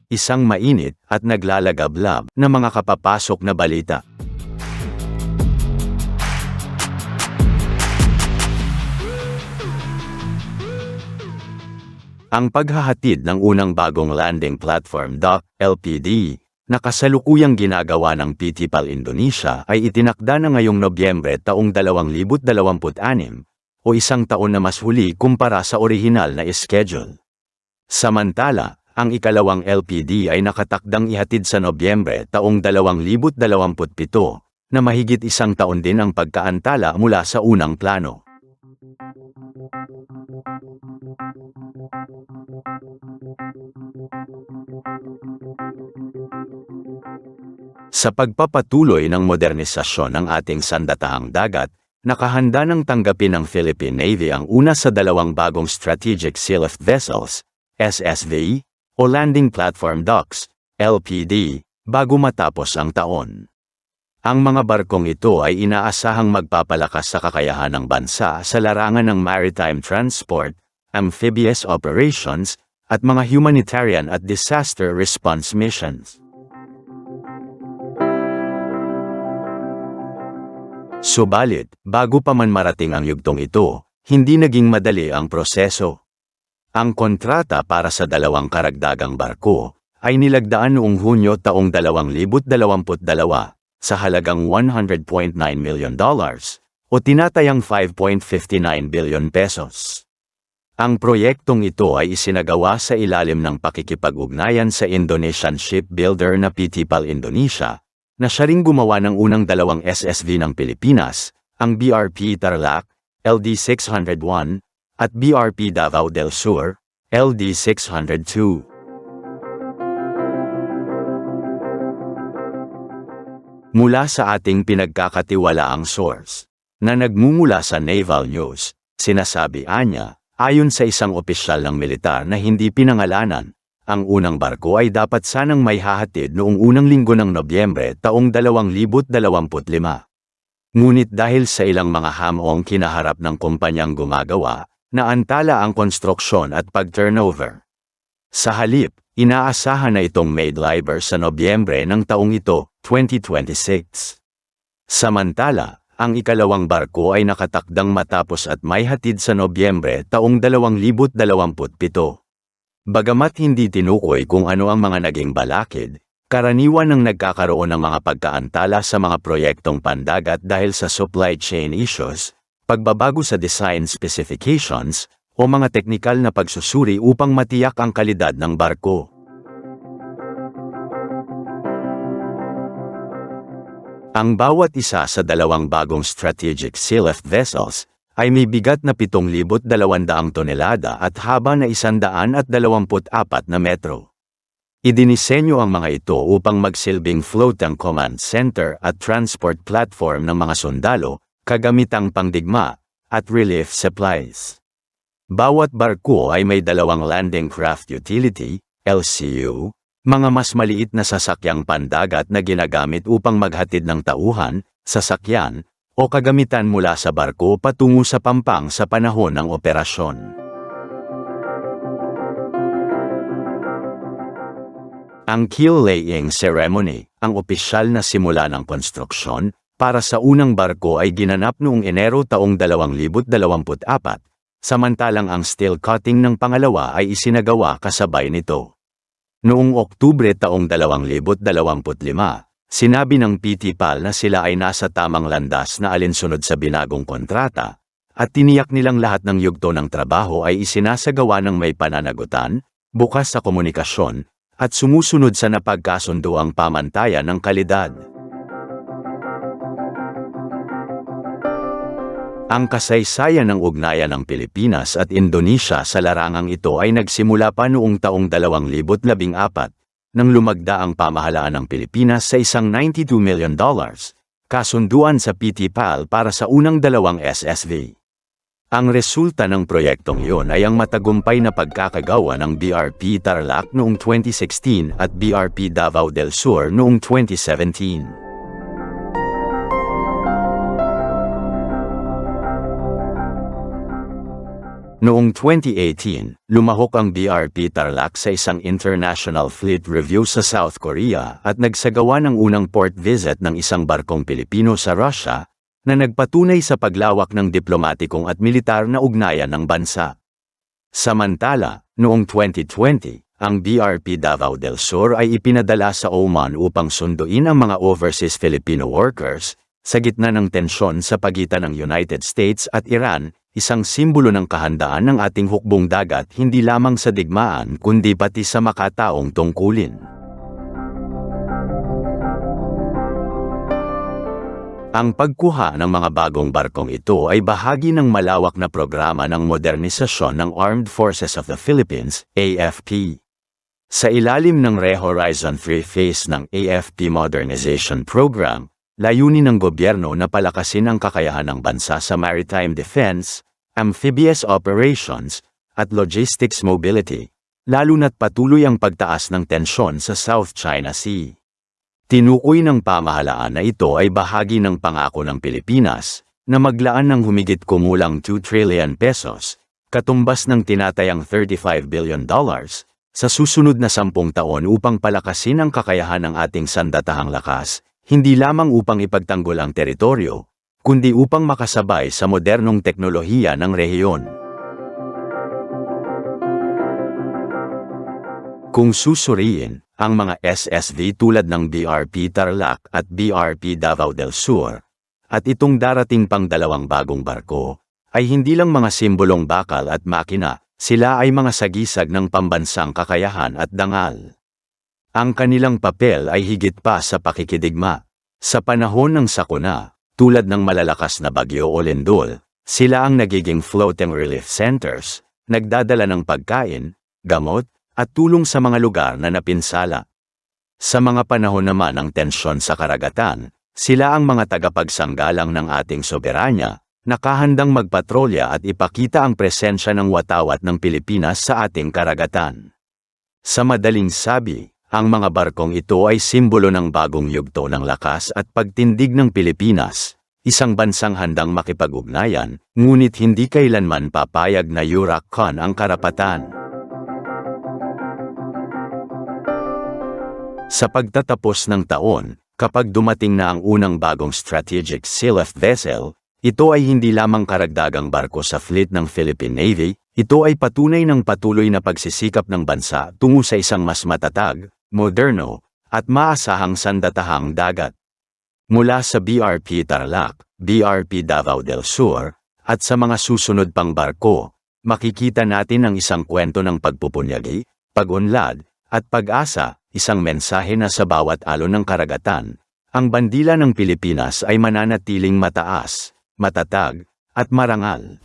isang mainit at naglalagablab na mga kapapasok na balita. Ang paghahatid ng unang bagong landing platform dock, LPD, na kasalukuyang ginagawa ng PT PAL Indonesia ay itinakda na ngayong Nobyembre taong 2026 o isang taon na mas huli kumpara sa orihinal na schedule. Samantala, ang ikalawang LPD ay nakatakdang ihatid sa Nobyembre taong 2027 na mahigit isang taon din ang pagkaantala mula sa unang plano. Sa pagpapatuloy ng modernisasyon ng ating sandatahang dagat, nakahanda ng tanggapin ng Philippine Navy ang una sa dalawang bagong Strategic Sealift Vessels, SSV, o Landing Platform Docks, LPD, bago matapos ang taon. Ang mga barkong ito ay inaasahang magpapalakas sa kakayahan ng bansa sa larangan ng maritime transport, amphibious operations, at mga humanitarian at disaster response missions. Subalit, bago pa man marating ang yugtong ito, hindi naging madali ang proseso. Ang kontrata para sa dalawang karagdagang barko ay nilagdaan noong Hunyo taong 2022 sa halagang $100.9 million o tinatayang 5.59 billion pesos. Ang proyektong ito ay isinagawa sa ilalim ng pakikipag-ugnayan sa Indonesian shipbuilder na PT PAL Indonesia, na siya ring gumawa ng unang dalawang SSV ng Pilipinas, ang BRP Tarlac, LD601, at BRP Davao del Sur, LD602. Mula sa ating pinagkakatiwalaang source, na nagmumula sa Naval News, sinasabi niya, ayon sa isang opisyal ng militar na hindi pinangalanan, ang unang barko ay dapat sanang may hahatid noong unang linggo ng Nobyembre taong 2025. Ngunit dahil sa ilang mga hamong kinaharap ng kumpanyang gumagawa, naantala ang konstruksyon at pag-turnover. Sa halip, inaasahan na itong made live sa Nobyembre ng taong ito, 2026. Samantala, ang ikalawang barko ay nakatakdang matapos at may hatid sa Nobyembre taong 2027. Bagamat hindi tinukoy kung ano ang mga naging balakid, karaniwan ang nagkakaroon ng mga pagkaantala sa mga proyektong pandagat dahil sa supply chain issues, pagbabago sa design specifications, o mga teknikal na pagsusuri upang matiyak ang kalidad ng barko. Ang bawat isa sa dalawang bagong Strategic Sealift Vessels ay may bigat na 7,200 tonelada at haba na 124 na metro. Idinisenyo ang mga ito upang magsilbing floating command center at transport platform ng mga sundalo, kagamitang pangdigma, at relief supplies. Bawat barko ay may dalawang landing craft utility, LCU, mga mas maliit na sasakyang pandagat na ginagamit upang maghatid ng tauhan, sasakyan, o kagamitan mula sa barko patungo sa pampang sa panahon ng operasyon. Ang keel-laying ceremony, ang opisyal na simula ng konstruksyon, para sa unang barko ay ginanap noong Enero taong 2024, samantalang ang steel cutting ng pangalawa ay isinagawa kasabay nito. Noong Oktubre taong 2025, sinabi ng PT PAL na sila ay nasa tamang landas na alinsunod sa binagong kontrata, at tiniyak nilang lahat ng yugto ng trabaho ay isinasagawa ng may pananagutan, bukas sa komunikasyon, at sumusunod sa napagkasunduang pamantayan ng kalidad. Ang kasaysayan ng ugnayan ng Pilipinas at Indonesia sa larangang ito ay nagsimula pa noong taong 2014, nang lumagda ang pamahalaan ng Pilipinas sa isang $92 million, kasunduan sa PT PAL para sa unang dalawang SSV. Ang resulta ng proyektong iyon ay ang matagumpay na pagkakagawa ng BRP Tarlac noong 2016 at BRP Davao del Sur noong 2017. Noong 2018, lumahok ang BRP Tarlac sa isang International Fleet Review sa South Korea at nagsagawa ng unang port visit ng isang barkong Pilipino sa Russia na nagpatunay sa paglawak ng diplomatikong at militar na ugnayan ng bansa. Samantala, noong 2020, ang BRP Davao del Sur ay ipinadala sa Oman upang sunduin ang mga overseas Filipino workers sa gitna ng tensyon sa pagitan ng United States at Iran, isang simbolo ng kahandaan ng ating hukbong dagat hindi lamang sa digmaan kundi pati sa makataong tungkulin. Ang pagkuha ng mga bagong barkong ito ay bahagi ng malawak na programa ng modernisasyon ng Armed Forces of the Philippines, AFP. Sa ilalim ng Re-Horizon 3 phase ng AFP Modernization Program, layunin ng gobyerno na palakasin ang kakayahan ng bansa sa maritime defense, amphibious operations, at logistics mobility, lalo na't patuloy ang pagtaas ng tensyon sa South China Sea. Tinukoy ng pamahalaan na ito ay bahagi ng pangako ng Pilipinas na maglaan ng humigit kumulang 2 trillion pesos, katumbas ng tinatayang $35 billion, sa susunod na 10 taon upang palakasin ang kakayahan ng ating sandatahang lakas, hindi lamang upang ipagtanggol ang teritoryo, kundi upang makasabay sa modernong teknolohiya ng rehiyon. Kung susuriin, ang mga SSV tulad ng BRP Tarlac at BRP Davao del Sur, at itong darating pang 2 bagong barko, ay hindi lang mga simbolong bakal at makina, sila ay mga sagisag ng pambansang kakayahan at dangal. Ang kanilang papel ay higit pa sa pakikidigma. Sa panahon ng sakuna, tulad ng malalakas na bagyo o lindol, sila ang nagiging floating relief centers, nagdadala ng pagkain, gamot, at tulong sa mga lugar na napinsala. Sa mga panahon naman ng tensyon sa karagatan, sila ang mga tagapagsanggalang ng ating soberanya, nakahandang magpatrolya at ipakita ang presensya ng watawat ng Pilipinas sa ating karagatan. Sa madaling sabi, ang mga barkong ito ay simbolo ng bagong yugto ng lakas at pagtindig ng Pilipinas, isang bansang handang makipag-ugnayan, ngunit hindi kailanman papayag na yurakkan ang karapatan. Sa pagtatapos ng taon, kapag dumating na ang unang bagong strategic sealift vessel, ito ay hindi lamang karagdagang barko sa fleet ng Philippine Navy, ito ay patunay ng patuloy na pagsisikap ng bansa tungo sa isang mas matatag, moderno, at maasahang sandatahang dagat. Mula sa BRP Tarlac, BRP Davao del Sur, at sa mga susunod pang barko, makikita natin ang isang kwento ng pagpupunyagi, pag-unlad, at pag-asa, isang mensahe na sa bawat alon ng karagatan, ang bandila ng Pilipinas ay mananatiling mataas, matatag, at marangal.